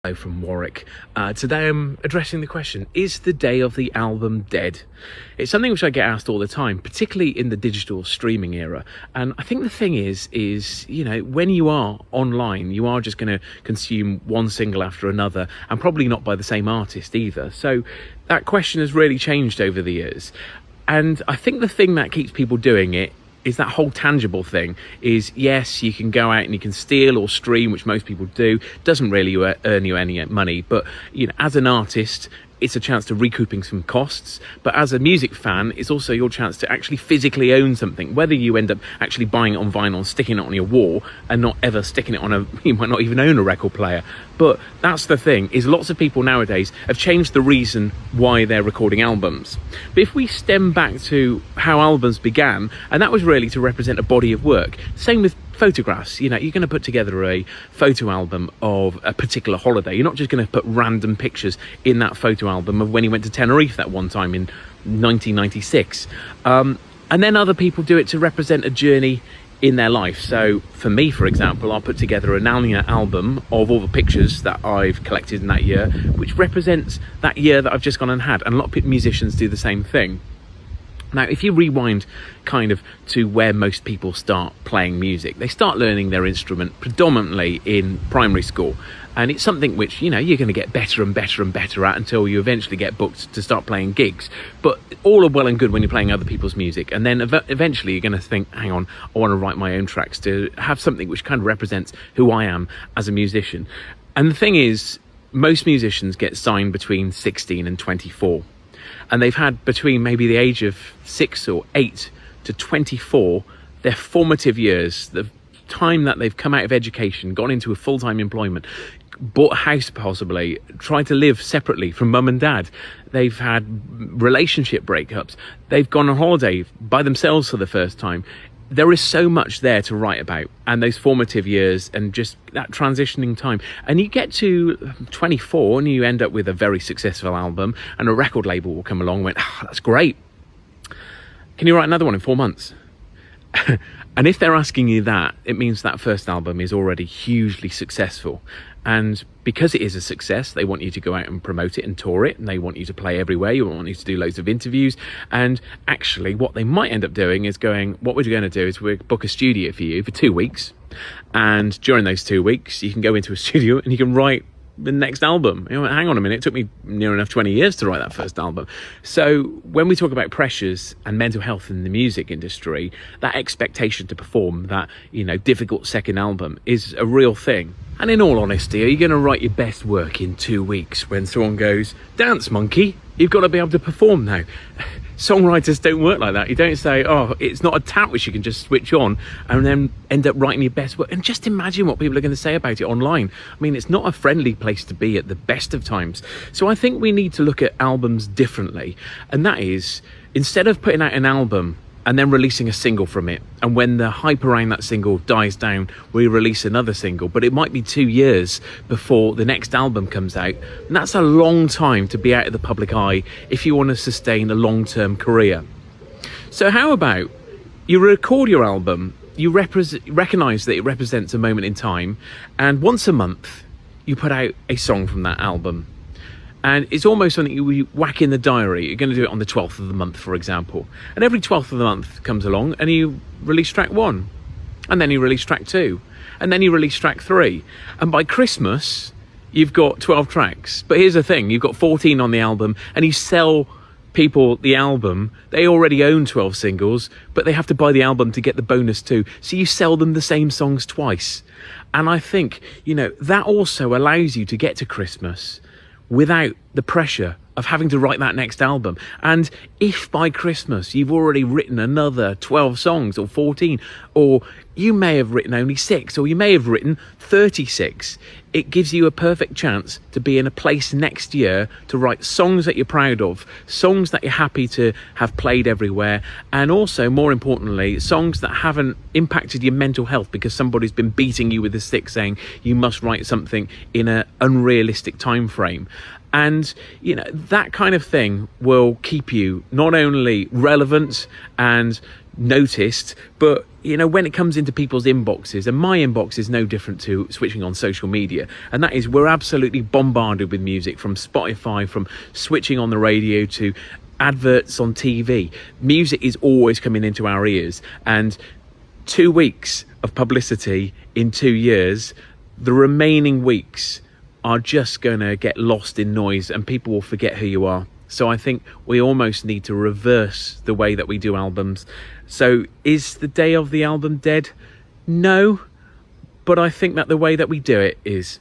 Hello from Warwick. Today I'm addressing the question, is the day of the album dead? It's something which I get asked all the time, particularly in the digital streaming era. And I think the thing is, when you are online, you are just going to consume one single after another, and probably not by the same artist either. So that question has really changed over the years. And I think the thing that keeps people doing it is that whole tangible thing is, yes, you can go out and you can steal or stream, which most people do. Doesn't really earn you any money, but as an artist, it's a chance to recouping some costs. But as a music fan, it's also your chance to actually physically own something, whether you end up actually buying it on vinyl and sticking it on your wall and not ever sticking it on you might not even own a record player. But that's the thing, is lots of people nowadays have changed the reason why they're recording albums. But if we stem back to how albums began, and that was really to represent a body of work. Same with photographs. You're going to put together a photo album of a particular holiday. You're not just going to put random pictures in that photo album of when you went to Tenerife that one time in 1996. And then other people do it to represent a journey in their life. So for me, for example, I'll put together an album of all the pictures that I've collected in that year, which represents that year that I've just gone and had. And a lot of musicians do the same thing. Now, if you rewind kind of to where most people start playing music, they start learning their instrument predominantly in primary school. And it's something which, you're going to get better and better and better at until you eventually get booked to start playing gigs. But all are well and good when you're playing other people's music. And then eventually you're going to think, hang on, I want to write my own tracks to have something which kind of represents who I am as a musician. And the thing is, most musicians get signed between 16 and 24. And they've had between maybe the age of 6 or 8 to 24, their formative years, the time that they've come out of education, gone into a full-time employment, bought a house possibly, tried to live separately from mum and dad. They've had relationship breakups. They've gone on holiday by themselves for the first time. There is so much there to write about, and those formative years and just that transitioning time. And you get to 24 and you end up with a very successful album, and a record label will come along and went, that's great. Can you write another one in 4 months? And if they're asking you that, it means that first album is already hugely successful. And because it is a success, they want you to go out and promote it and tour it, and they want you to play everywhere. You want you to do loads of interviews. And actually what they might end up doing is going, what we're going to do is we'll book a studio for you for 2 weeks. And during those 2 weeks, you can go into a studio and you can write the next album. Hang on a minute, it took me near enough 20 years to write that first album. So when we talk about pressures and mental health in the music industry, that expectation to perform that difficult second album is a real thing. And in all honesty, are you going to write your best work in 2 weeks when someone goes, dance monkey, you've got to be able to perform now? Songwriters don't work like that. You don't say, it's not a tap which you can just switch on and then end up writing your best work. And just imagine what people are going to say about it online. I mean, it's not a friendly place to be at the best of times. So I think we need to look at albums differently. And that is, instead of putting out an album and then releasing a single from it, and when the hype around that single dies down, we release another single, but it might be 2 years before the next album comes out, and that's a long time to be out of the public eye if you want to sustain a long-term career. So how about you record your album, you recognise that it represents a moment in time, and once a month you put out a song from that album. And it's almost something you whack in the diary. You're going to do it on the 12th of the month, for example. And every 12th of the month comes along and you release track 1. And then you release track 2. And then you release track 3. And by Christmas, you've got 12 tracks. But here's the thing, you've got 14 on the album, and you sell people the album. They already own 12 singles, but they have to buy the album to get the bonus too. So you sell them the same songs twice. And I think, that also allows you to get to Christmas without the pressure of having to write that next album. And if by Christmas you've already written another 12 songs or 14, or you may have written only 6, or you may have written 36, it gives you a perfect chance to be in a place next year to write songs that you're proud of, songs that you're happy to have played everywhere, and also, more importantly, songs that haven't impacted your mental health because somebody's been beating you with a stick saying you must write something in an unrealistic time frame. And, that kind of thing will keep you not only relevant and noticed, but you know, when it comes into people's inboxes, and my inbox is no different to switching on social media, and that is, we're absolutely bombarded with music, from Spotify, from switching on the radio to adverts on TV. Music is always coming into our ears, and 2 weeks of publicity in 2 years, the remaining weeks are just going to get lost in noise and people will forget who you are. So I think we almost need to reverse the way that we do albums. So is the day of the album dead? No, but I think that the way that we do it is.